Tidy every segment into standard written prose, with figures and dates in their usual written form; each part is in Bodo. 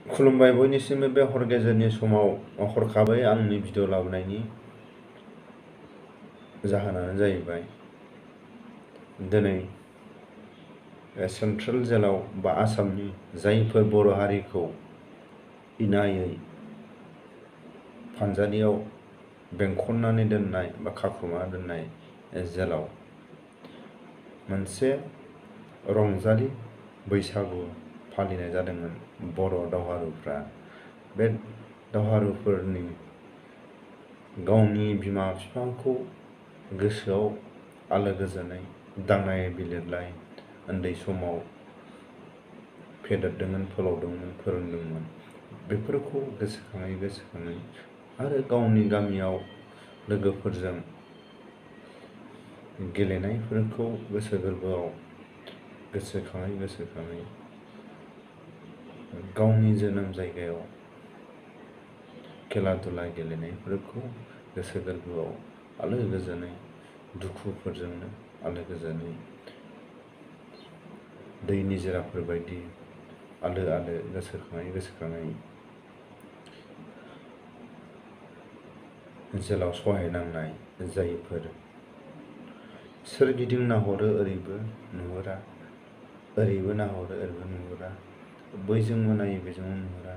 खुलुमबाय बयनिसिमबो बे हर गेजेरनि समाव हरखाबै आंनि भिडिअ लाबोनायनि जाहोनानो जाहैबाय दिनै सेन्ट्रेल जेलाव बा आसामनि जायफोर बर' हारिखौ इनायै फानजानियाव बेंखननानै दोननाय बा खाखुमा दोननाय जेलाव मोनसे रंजालि बैसागु फालिनाय जादोंमोन बर' दावहारुफ्रा। बे दावहारुफोरनि गावनि बिमा बिफाखौ गोसोआव आलो गोजोनै दांनाय बिलिरलाय उन्दै समाव फेदेरदोंमोन, फोलावदोंमोन, फोरोंदोंमोन, बेफोरखौ गोसोखाङै आरो गावनि गामियाव लोगोफोरजों गेलेनायफोरखौ गोसो गोरबोआव गोसोखाङै गावनि जोनोम जायगायाव खेला दुला गेलेनायफोरखौ गोसो गोरबोआव आलो गोजोनै दुखुफोरजोंनो आलो गोजोनै दै निजोराफोर बायदि आलो आलो गोसोखाङै जेलाव सहायनांनाय जायफोर सोरगिदिं नाहरो ओरैबो नुहुरा, ओरैबो नाहरो ओरैबो नुहुरा, बैजोंबो नायो बेजोंबो नुहुरा,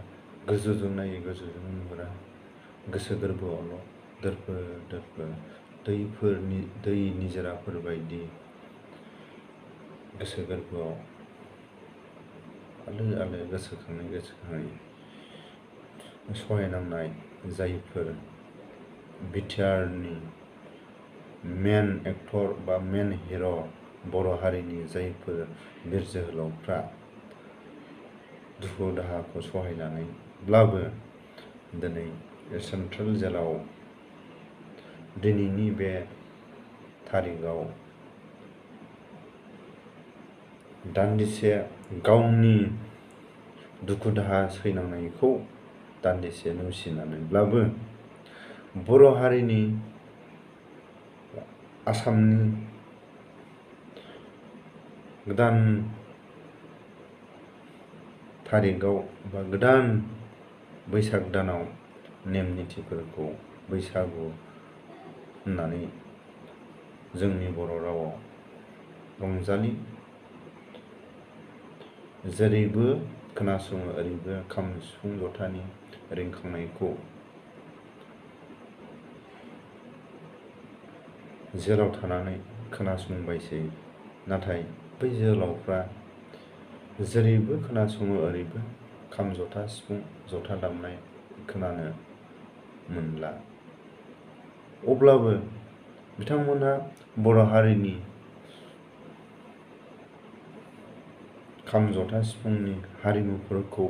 गोजौजों नायो गोजौजों नुहुरा, गोसो गोरबोआवल' दोरफो दै निजोराफोर बायदि गोसो गोरबोआव आलो आलो गोसोखाङै सहायनांनाय जायफोर बिटिआरनि मेन एक्टर बा मेन हिर' बर' हारिनि जायफोर बिर जोहोलावफ्रा दुखु दाहाखौ सहायनानैब्लाबो दिनै सेन्ट्रेल जेलाव दिनैनि बे थारिखआव दान्दिसे गावनि दुखु दाहा सैनांनायखौ दान्दिसे नेवसिनानैब्लाबो बर' हारिनि आसामनि गोदान थारिखआव बा गोदान बैसाग दानाव नेम निथिफोरखौ बैसागु होननानै जोंनि बर' रावाव रंजालि जेरैबो खोनासङो ओरैबो खाम सिफुं जथानि रिंखांनायखौ जेलाव थानानै खोनासंबायसै। नाथाय बै जोहोलावफ्रा जेरैबो खोनासङो ओरैबो खाम जथा सिफुं जथा दामनाय खोनानो मोनला। अब्लाबो बिथांमोनहा बर' हारिनि खाम जथा सिफुंनि हारिमुफोरखौ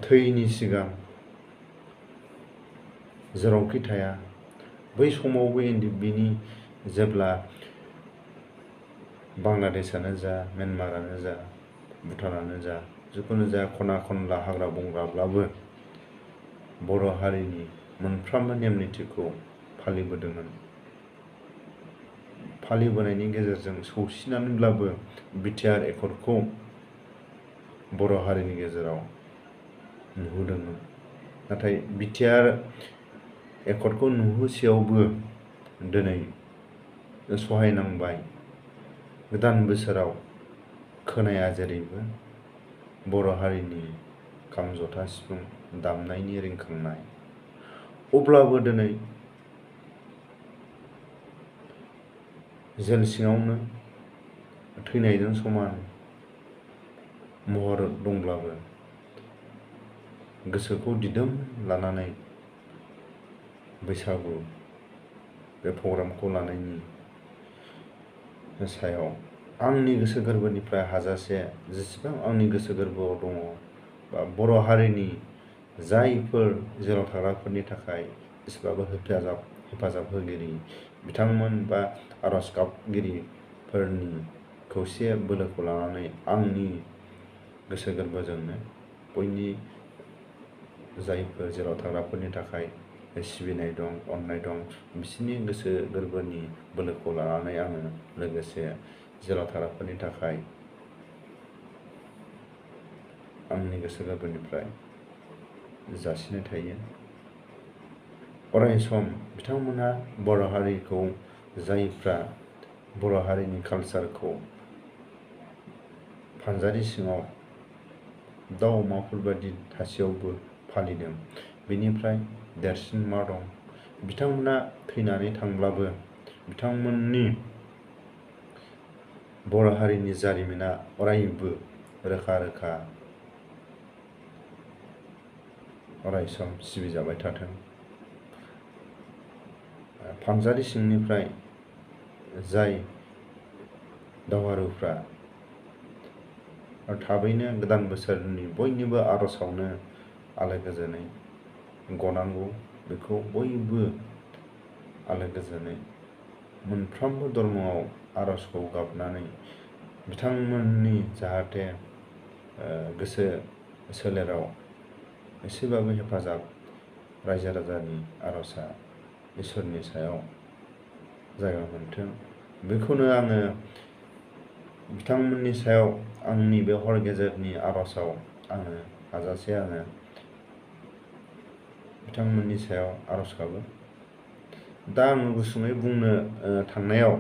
थैयैनि सिगां जेरावखि थाया बै समावबो बिनि जेब्ला बांलादेशआनो जा, म्यानमारानो जा, भुटानानो जा, जिखुनु जाया खना खनला हाग्रा बंग्राब्लाबो बर' हारिनि मोनफ्रोमबो नेम निथिखौ फालिबोदोंमोन। फालिबोनायनि गेजेरजों सौसिनानैब्लाबो बिटिआर एकर्डखौ बर' हारिनि गेजेराव नुहोदोंमोन। नाथाय बिटिआर एकर्डखौ नुहोसेयावबो दिनै सहायनांबाय। गोदान बोसोराव खोनाया जेरैबो बर' हारिनि खाम जथा सिफुं दामनायनि रिंखांनाय। अब्लाबो दिनै जेल सिङावनो थैनायजों समान महर दंब्लाबो गोसोखौ दिदोम लानानै बैसागु बे प्रग्रामखौ लानायनि सायाव आंनि गोसो गोरबोनिफ्राय हाजासे जेसेबां आंनि गोसो गोरबोआव दङ बा बर' हारिनि जायफोर जेराव थाग्राफोरनि थाखाय एसेबाबो हेफाजाब होगिरि बिथांमोन बा आरज गाबगिरिफोरनि खौसे बोलोखौ लानानै आंनि गोसो गोरबोजोंनो जायफोर जेराव थाग्राफोरनि थाखाय सिबिनाय दं, अननाय दं, बिसोरनि गोसो गोरबोनि बोलोखौ लानानै आङो लोगोसे जेराव थाग्राफोरनि थाखाय आंनि गोसो गोरबोनिफ्राय जासिनाय थायो। अराय सम बिथांमोना बर' हारिखौ, जायफ्रा बर' हारिनि कालचारखौ फानजारि सिङाव दाउ अमाफोरबादि थासेयावबो फालिदों, बेनिफ्राय देरसिन मा दं? बिथांमोना थैनानै थांब्लाबो बिथांमोननि बर' हारिनि जारिमिना अरायबो रोखा रोखा अराय सम सिबिजाबाय थाथों। फानजारि सिंनिफ्राय जाय दावहारुफ्रा थाबैनो गोदान बोसोरनि बयनिबो आर'जआवनो आलो गोजोनै गनांगौ, बेखौ बयबो आलो गोजोनै मोनफ्रोमबो धर्मआव आर'जखौ गाबनानै बिथांमोननि जाहाथे गोसो सोलेराव एसेबाबो हेफाजाब, रायजो राजानि आर'जआ इसोरनि सायाव जायगा मोनथों, बेखौनो आङो बिथांमोननि सायाव आंनि बे हर गेजेरनि आर'जआव आङो हाजासे आङो बिथांमोननि सायाव आर'ज गाबो। दा आङो गुसुङै बुंनो थांनायाव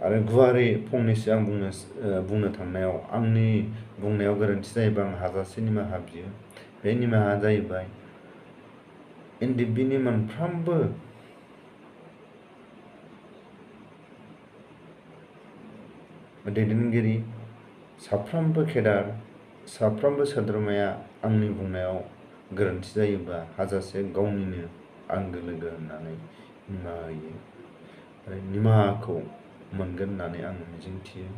आरो गुवारै फंनैसो आं बुंनो थांनायाव आंनि बुंनायाव गोरोन्थि जायोबा आं हाजासे निमाहा बियो। बे निमाहाया जाहैबाय NDBनि मोनफ्रोमबो दैदेनगिरि, साफ्रोमबो केडार, साफ्रोमबो सोद्रोमाया आंनि बुंनायाव गोरोन्थि जायोबा हाजासे गावनिनो आंगो लोगो होननानै निमाहा होयो आरो निमाहाखौ मोनगोन होननानै आं मिजिंथियो।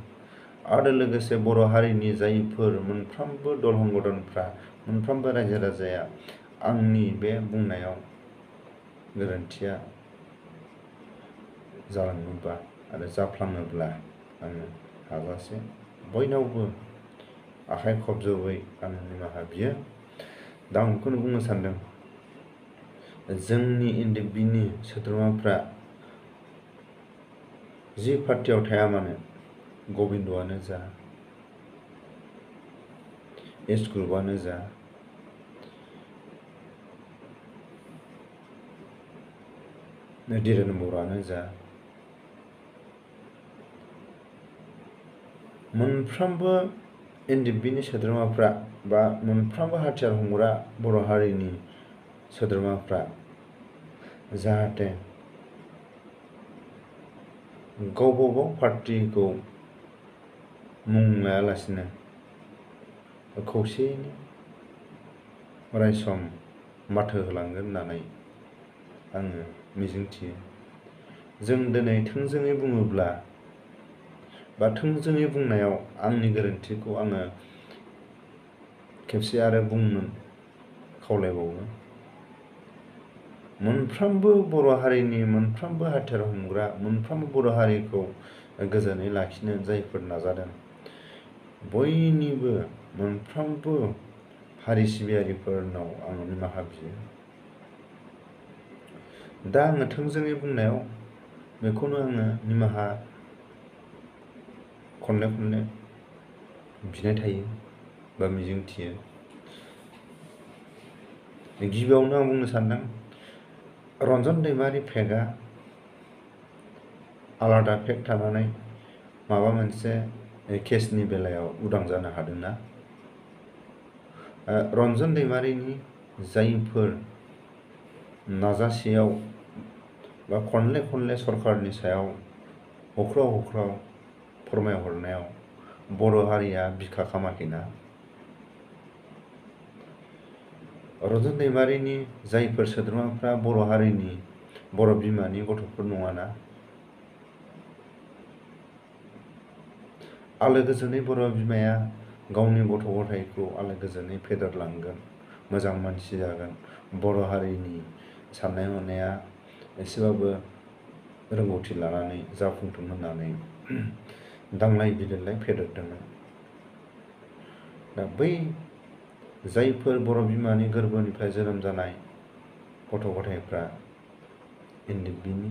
आरो लोगोसे बर' हारिनि जायफोर मोनफ्रोमबो दल संगठनफ्रा, मोनफ्रोमबो रायजो राजाया आंनि बे बुंनायाव गोरोन्थिया जालाङोबा आरो जाफ्लाङोब्ला आङो हाजासे बयनावबो आखाइ खबजबै आङो निमाहा बियो। दा आं बेखौनो बुंनो सानदों, जोंनि NDBनि सोद्रोमाफ्रा जि पार्टियाव थाया मानो, गबिन्दआनो जा, एस ग्रुपआनो जा, धीरेन बर'आनो जा, मोनफ्रोमबो NDBनि सोद्रोमाफ्रा बा मोनफ्रोमबो हाथियार हमग्रा बर' हारिनि सोद्रोमाफ्रा जाहाथे गावबा गाव पार्टिखौ मुं लायालासिनो खौसेयैनो अराय सम माथो होलांगोन होननानै आङो मिजिंथियो। जों दिनै थोंजोङै बुङोब्ला बा थोंजोङै बुंनायाव आंनि गोरोन्थिखौ आङो खेबसे आरो बुंनो खावलायबावो। मोनफ्रोमबो बर' हारिनि मोनफ्रोमबो हाथियार हमग्रा, मोनफ्रोमबो बर' हारिखौ गोजोनै लाखिनो जायफोर नाजादों, बयनिबो मोनफ्रोमबो हारि सिबियारिफोरनाव आङो निमाहा बियो। दा आङो थोंजोङै बुंनायाव बेखौनो आङो निमाहा खनले खनले बिनाय थायो बा मिजिंथियो। गिबियावनो आं बुंनो सानदों, रन्जन दैमारि फेकआ आलादा फेक थानानै माबा मोनसे केसनि बेलायाव उदां जानो हादोंना? रन्जन दैमारिनि जायफोर नाजासेयाव बा खनले खनले सरकारनि सायाव हख्राव हख्राव फोरमायहरनायाव बर' हारिया बिखा खामाखैना? रन्जन दैमारिनि जायफोर सोद्रोमाफ्रा बर' हारिनि, बर' बिमानि गथ'फोर नङाना? आलो गोजोनै बर' बिमाया गावनि गथ' गथायखौ आलो गोजोनै फेदेरलांगोन, मोजां मानसि जागोन, बर' हारिनि साननाय हनाया एसेबाबो रोंगौथि लानानै जाफुंथों होननानै दांलाय बिलिरलाय फेदेरदोंमोन। दा बै जायफोर बर' बिमानि गोरबोनिफ्राय जोनोम जानाय गथ' गथायफ्रा NDBनि,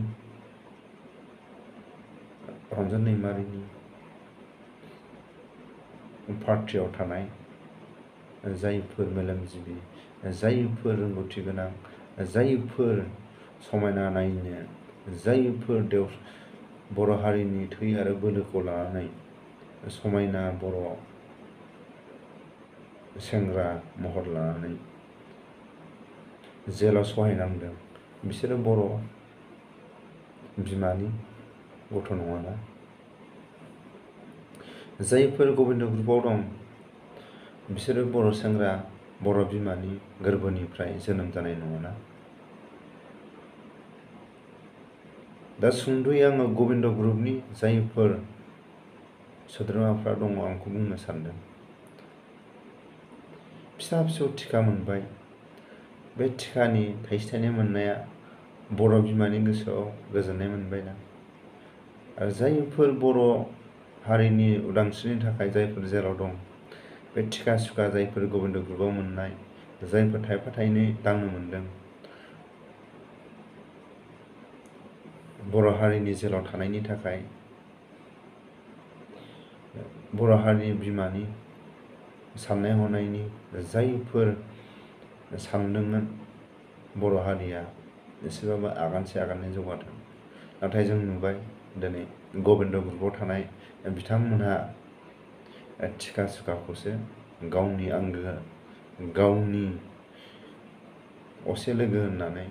रन्जन दैमारिनि पार्टियाव थानाय जायफोर मेलेमजिबि, जायफोर रोंगौथि गोनां, जायफोर समायना नायनो, जायफोर बर' हारिनि थै आरो बोलोखौ लानानै समायना बर' सेंग्रा महर लानानै जेलाव सहायनांदों, बिसोरो बर' बिमानि गथ' नङाना? जायफोर गबिन्द ग्रुपआव दं, बिसोरो बर' सेंग्रा, बर' बिमानि गोरबोनिफ्राय जोनोम जानाय नङाना? दा सुंद'यै आङो गबिन्द ग्रुपनि जायफोर सोद्रोमाफ्रा दङ आं बेखौ बुंनो सानदों। फिसा फिसौ टिका मोनबाय, बे टिकानि थाइसे थाइनै मोननाया बर' बिमानि गोसोआव गोजोननाय मोनबायना? आरो जायफोर बर' हारिनि उदांस्रिनि थाखाय जायफोर जेराव दं, बे टिका सुका जायफोर गबिन्द ग्रुपआव मोननाय, जायफोर थायफा थाइनै दांनो मोनदों, बर' हारिनि जेलाव थानायनि थाखाय बर' हारिनि बिमानि साननाय हनायनि जायफोर सानदोंमोन बर' हारिया एसेबाबो आगानसे आगाननै जौगाथों। नाथाय जों नुबाय दिनै गबिन्द ग्रुपआव थानाय बिथांमोनहा टिका सुकाखौसो गावनि आंगो, गावनि असे लोगो होननानै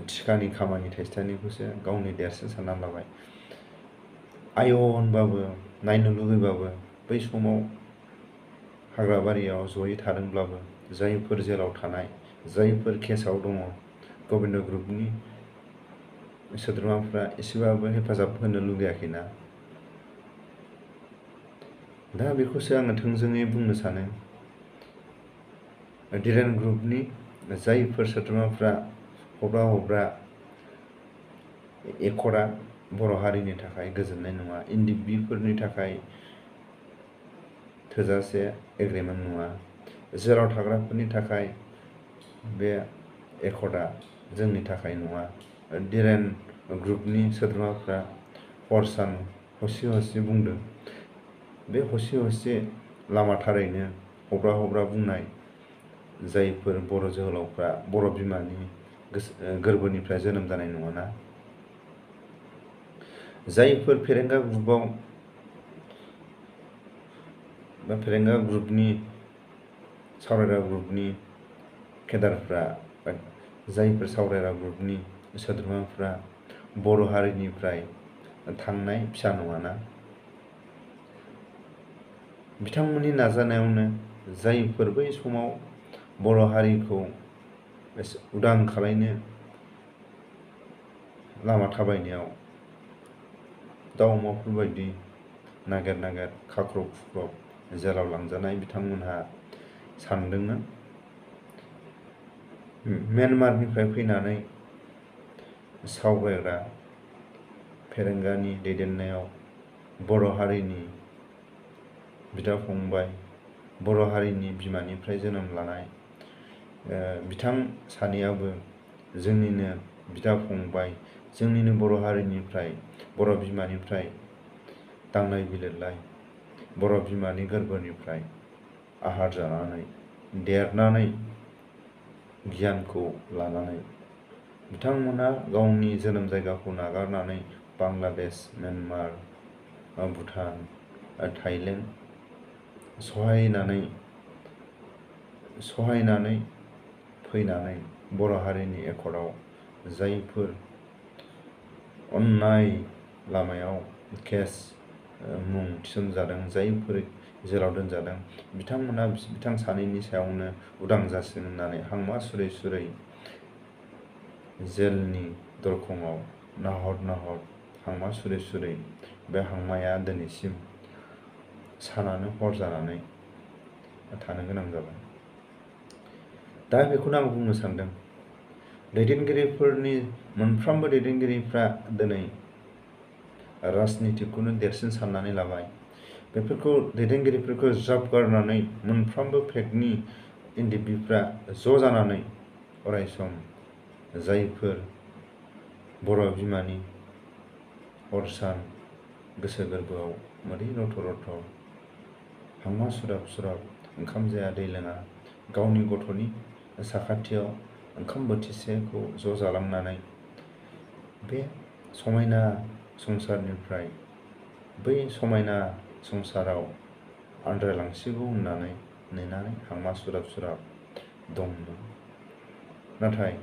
टिकानि खामानि थाइसे थाइनैखौसो गावनि देरसिन सानना लाबाय। आय होनबाबो, नायनो लुगैबाबो बै समाव हाग्राबारियाव जयै थादोंब्लाबो जायफोर जेलाव थानाय, जायफोर केसाव दङ, गबिन्द ग्रुपनि सोद्रोमाफ्रा एसेबाबो हेफाजाब होनो लुगैयाखैना? दा बेखौसो आङो थोंजोङै बुंनो सानो, डिरेन ग्रुपनि जायफोर सोद्रोमाफ्रा हब्रा एकर्डआ बर' हारिनि थाखाय गोजोननाय नङा, एनडिएफबिफोरनि थाखाय थोजासे एग्रिमेन्ट नङा, जेराव थाग्राफोरनि थाखाय बे एकर्डआ जोंनि थाखाय नङा। डिरेन ग्रुपनि सोद्रोमाफ्रा हर सान हसे हसे बुंदों। बे हसे हसे लामा थारैनो हब्रा बुंनाय जायफोर बर' जोहोलावफ्रा बर' बिमानि गोरबोनिफ्राय जोनोम जानाय नङाना? जायफोर फेरेंगा ग्रुपआव बा फेरेंगा ग्रुपनि सावरायग्रा ग्रुपनि केडारफ्रा, जायफोर सावरायग्रा ग्रुपनि सोद्रोमाफ्रा बर' हारिनिफ्राय थांनाय फिसा नङाना? बिथांमोननि नाजानायावनो जायफोर बै समाव बर' हारिखौ उदां खालायनो लामा थाबायनायाव दाउ अमाफोर बायदि नागिर खाख्रब खुख्रब जेराव लांजानाय बिथांमोनहा सानदोंमोन म्यानमारनिफ्राय फैनानै सावरायग्रा फेरेंगानि दैदेननायाव बर' हारिनि बिदा फंबाय, बर' हारिनि बिमानिफ्राय जोनोम लानाय बिथां सानैयाबो जोंनिनो बिदा फंबाय, जोंनिनो बर' हारिनिफ्राय, बर' बिमानिफ्राय दांनाय बिलिरलाय, बर' बिमानि गोरबोनिफ्राय आहार जानानै देरनानै गियानखौ लानानै बिथांमोना गावनि जोनोम जायगाखौ नागारनानै बांलादेश, म्यानमार, भुटान, थाइलेण्ड सहायनानै फैनानै बर' हारिनि एकर्डआव जायफोर अन्याय लामायाव केस मुं थिसनजादों, जायफोर जेलाव दोनजादों, बिथांमोना बिथां सानैनि सायावनो उदां जासिगोन होननानै हांमा सुरै सुरै जेलनि दरखङाव नाहर हांमा सुरै बे हांमाया दिनैसिम सानानो हर जानानै थानो गोनां जाबाय। दा बेखौनो आं बुंनो सानदों, दैदेनगिरिफोरनि मोनफ्रोमबो दैदेनगिरिफ्रा दिनै राजनितिखौनो देरसिन साननानै लाबाय। बेफोरखौ दैदेनगिरिफोरखौ ज्राब गारनानै मोनफ्रोमबो फेकनि एनडिएफबिफ्रा ज' जानानै अरायसम जायफोर बर' बिमानि हर सान गोसो गोरबोआव मोदै रथ' हांमा सुराब ओंखाम जाया दै लोङा गावनि गथ'नि साखाथियाव ओंखाम बोथिसेखौ ज' जालांनानै बे समायना संसारनिफ्राय बै समायना संसाराव आद्रायलांसिगौ होननानै नेनानै हांमा सुराब सुराब दंमोन। नाथाय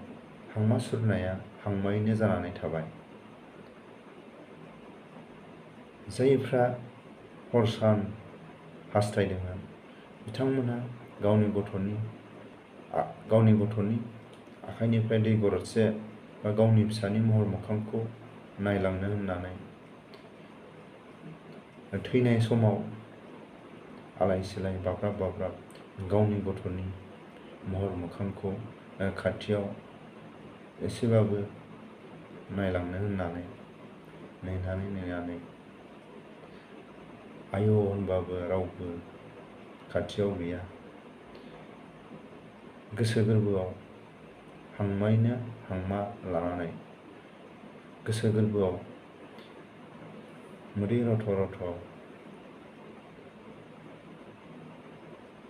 हांमा सुरनाया हांमायैनो जानानै थाबाय। जायफ्रा हर सान हास्थायदोंमोन बिथांमोनहा गावनि गथ'नि आखाइनिफ्राय दै गरदसे बा गावनि फिसानि महर मोखांखौ नायलांनो होननानै थैनाय समाव आलाय सिलाय बाब्राब बाब्राब गावनि गथ'नि महर मोखांखौ खाथियाव एसेबाबो नायलांनो होननानै नेनानै आय' होनबाबो रावबो खाथियाव गैया। गोसो गोरबोआव हांमायैनो हांमा लानानै गोसो गोरबोआव मोदै रथ' रथ'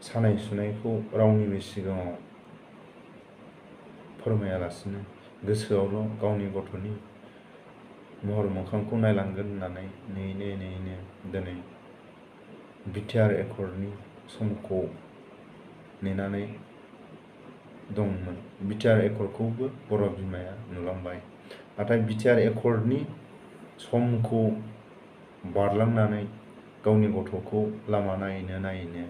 सानाय सुनायखौ रावनिबो सिगाङाव फोरमायालासिनो गोसोआवल' गावनि गथ'नि महर मोखांखौ नायलांगोन होननानै नेयैनो दिनै बिटिआर एकर्डनि समखौ नेनानै दंमोन। बिटिआर एकर्डखौबो बर' बिमाया नुलांबाय। नाथाय बिटिआर एकर्डनि समखौ बारलांनानै गावनि गथ'खौ लामा नायैनो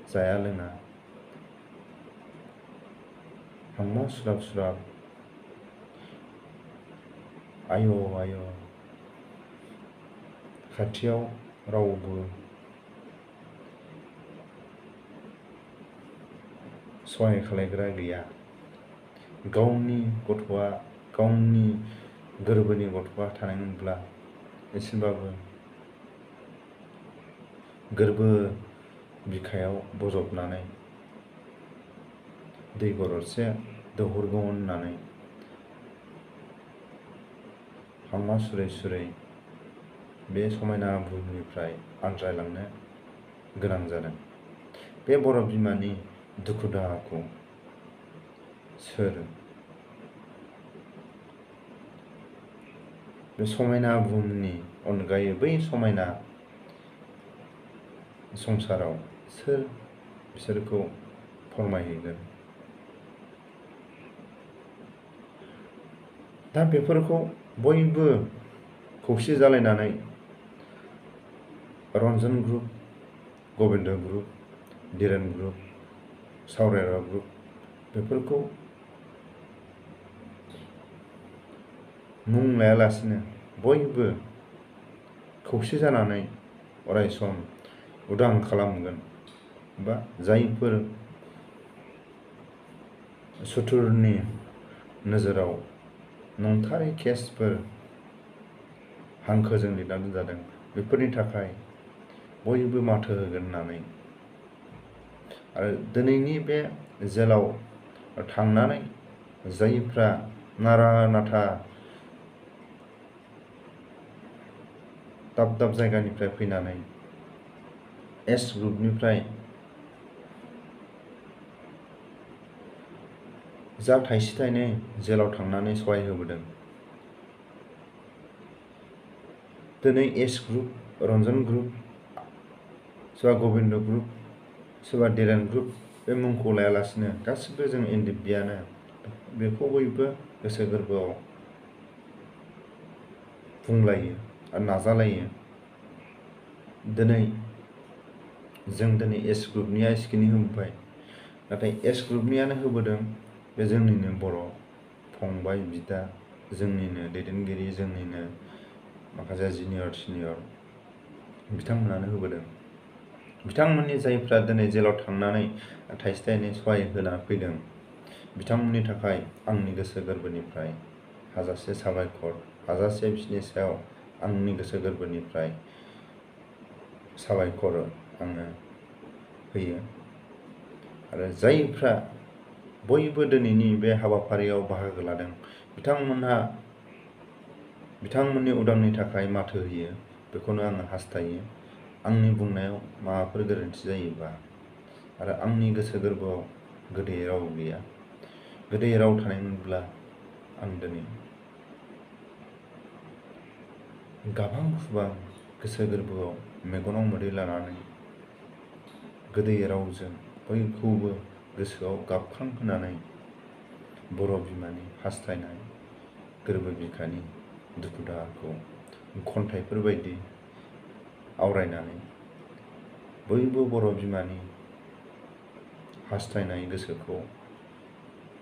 जाया लोङा हांमा सुराब सुराब आय' खाथियाव रावबो सहाय खालायग्रा गैया। गावनि गथ'आ गावनि गोरबोनि गथ'आ थानायमोनब्ला एसेबाबो गोरबो बिखायाव बजबनानै दै गरदसे दौहरगौमोन होननानै हांमा सुरै सुरै बे समायना बुहुमनिफ्राय आनज्रायलांनो गोनां जादों। बे बर' बिमानि दुखु दाहाखौ सोर बे समायना बुहुमनि अनगायै बै समायना संसाराव सोर बिसोरखौ फोरमायहैगोन? दा बेफोरखौ बयबो खौसे जालायनानै Ranjan group, Gobinda group, Dhiren group, सावरायग्रा ग्रुप बेफोरखौ मुं लायालासिनो बयबो खौसे जानानै अरायसम उदां खालामगोन बा जायफोर सुथुरनि नोजोराव नंथारै केसफोर हांखोजों लिरना दोनजादों बेफोरनि थाखाय बयबो माथो होगोन होननानै आरो दिनैनि बे जेलाव थांनानै जायफ्रा नारा नाथा दाब दाब जायगानिफ्राय फैनानै एस ग्रुपनिफ्राय जा थाइसे थाइनै जेलाव थांनानै सहाय होबोदों दिनै एस ग्रुप, रन्जन ग्रुप, सोरबा गबिन्द ग्रुप, सोरबा धीरेन ग्रुप बे मुंखौ लायालासिनो गासिबो जों एनडिएफबिआनो बेखौ बयबो गोसो गोरबोआव बुंलायो आरो नाजालायो। दिनै एस ग्रुपनिया एसेखिनि होबोबाय नाथाय एस ग्रुपनियानो होबोदों बे जोंनिनो बर' फंबाय बिदा जोंनिनो दैदेनगिरि जोंनिनो माखासे जुनियर सिनियर बिथांमोनानो होबोदों। बिथांमोननि जायफ्रा दिनै जेलाव थांनानै थाइसे थाइनै सहाय होना फैदों बिथांमोननि थाखाय आंनि गोसो गोरबोनिफ्राय हाजासे साबायखर, हाजासे बिसोरनि सायाव आंनि गोसो गोरबोनिफ्राय साबायखर आङो होयो। आरो जायफ्रा बयबो दिनैनि बे हाबाफारियाव बाहागो लादों बिथांमोननि उदांनि थाखाय माथो होयो बेखौनो आङो हास्थायो। आंनि बुंनायाव माबाफोर गोरोन्थि जायोबा आरो आंनि गोसो गोरबोआव गोदै राव गैया, गोदै राव थानायमोनब्ला आं दिनै गाबां खुबां गोसो गोरबोआव मेगनाव मोदै लानानै गोदै रावजों बयखौबो गोसोआव गाबखांहोनानै बर' बिमानि हास्थायनाय गोरबो बिखानि दुखु दाहाखौ खन्थाइफोर बायदि आवरायनानै बयबो बर' बिमानि हास्थायनाय गोसोखौ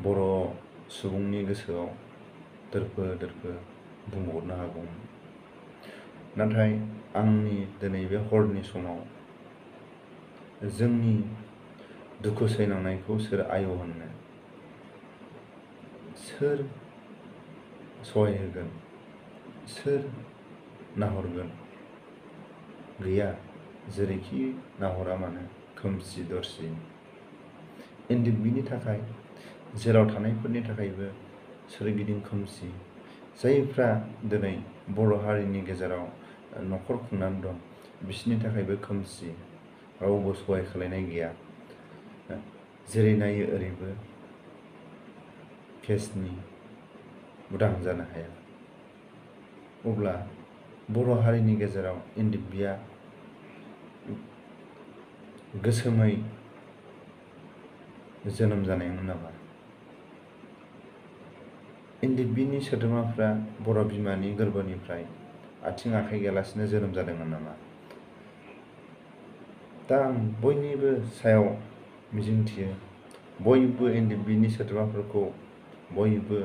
बर' सुबुंनि गोसोआव दोरफो दोरफो बुंहरनो हागौमोन। नाथाय आंनि दिनै बे हरनि समाव जोंनि दुखु सैनांनायखौ सोर आय' होननो, सोर सहाय होगोन, सोर नाहरगोन? गैया, जेरैखि नाहरा मानो खोमसि दरसि। इन्दिबिनि थाखाय, जेराव थानायफोरनि थाखायबो सोरगिदिं खोमसि। जायफ्रा दिनै बर' हारिनि गेजेराव न'खर खुंनानै दं, बिसोरनि थाखायबो खोमसि, रावबो सहाय खालायनाय गैया। जेरै नायो ओरैबो केसनि उदां जानो हाया। अब्ला बर' हारिनि गेजेराव इन्दिबिया गोसोमै जोनोम जानायमोन नामा? इन्दिबिनि सोद्रोमाफ्रा बर' बिमानि गोरबोनिफ्राय आथिं आखाइ गैयालासिनो जोनोम जादोंमोन नामा? दा आं बयनिबो सायाव मिजिंथियो, बयबो इन्दिबिनि सोद्रोमाफोरखौ बयबो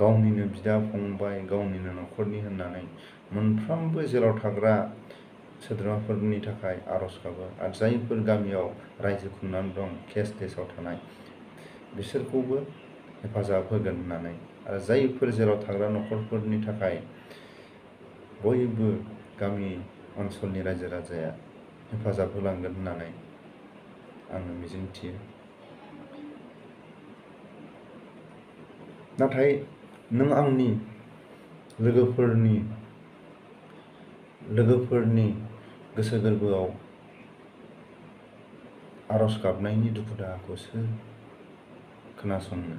गावनिनो बिदा फंबाय, गावनिनो न'खरनि होननानै मोनफ्रोमबो जेराव थाग्रा सोद्रोमाफोरनि थाखाय आर'ज गाबो। आरो जायफोर गामियाव रायजो खुंनानै दं, केसाव थानाय, बिसोरखौबो हेफाजाब होगोन होननानै, आरो जायफोर जेराव थाग्रा न'खरफोरनि थाखाय बयबो गामि ओनसोलनि रायजो राजाया हेफाजाब होलांगोन होननानै आङो मिजिंथियो। नाथाय नों आंनि लोगोफोरनि गोसो गोरबोआव आर'ज गाबनायनि दुखु दाहाखौ सोर खोनासंनो?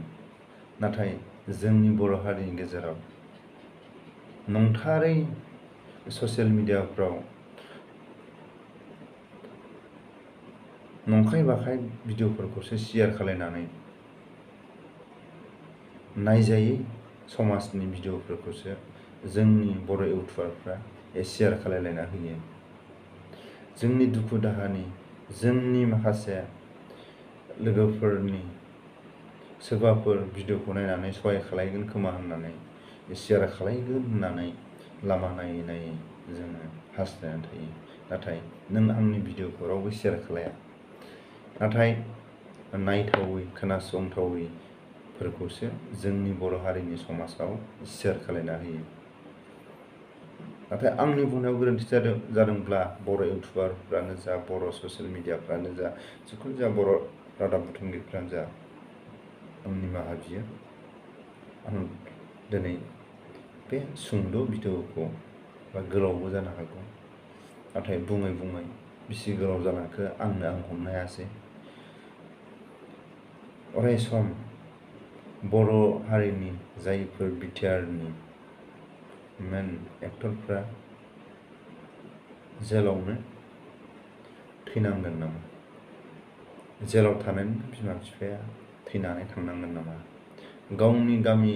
नाथाय जोंनि बर' हारिनि गेजेराव नंथारै ससियेल मिडियाफ्राव नंखाय बाखाय भिडिअफोरखौसो शेयार खालायनानै, नायजायै समाजनि भिडिअफोरखौसो जोंनि बर' इउटुबारफ्रा शेयार खालायलायना होयो। जोंनि दुखु दाहानि, जोंनि माखासे लोगोफोरनि सोरबाफोर भिडिअखौ नायनानै सहाय खालायगोन खोमा होननानै शेयार खालायगोन होननानै लामा नायै नायै जोङो हास्थायनानै थायो। नाथाय नों आंनि भिडिअखौ रावबो शेयार खालाया। नाथाय नायथावै, खोनासंथावैफोरखौसो जोंनि बर' हारिनि समाजाव शेयार खालायना होयो। नाथाय आंनि बुंनायाव गोरोन्थि जादोंब्ला बर' इउटुबारफ्रानो जा, बर' ससियेल मिडियाफ्रानो जा, जिखुनु जाया बर' रादाब बुथुमगिरिफ्रानो जा, आं निमाहा बियो। आं दिनै बे सुंद' भिडिअखौ गोलावबो जानो हागौ, नाथाय बुङै बुङै बेसे गोलाव जालांखो आं हमनो हायासै। अराय सम बर' हारिनि जायफोर बिटिआरनि मेन एक्टरफ्रा जेलावनो थैनांगोन नामा? जेलाव थानानै बिमा बिफाया थैनानै थांनांगोन नामा? गावनि गामि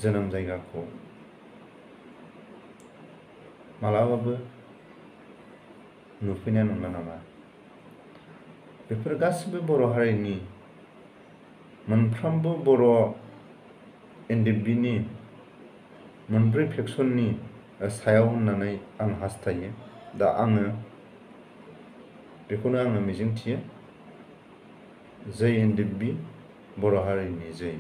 जोनोम जायगाखौ मालाबाबो नुफैनाय नंला नामा? बेफोर गासिबो बर' हारिनि, मोनफ्रोमबो बर' इन्दिबिनि मोनब्रै फेक्सननि सायाव होननानै आं हास्थायो। दा बेखौनो आङो मिजिंथियो। जै इन्दिबि, बर' हारिनि जै।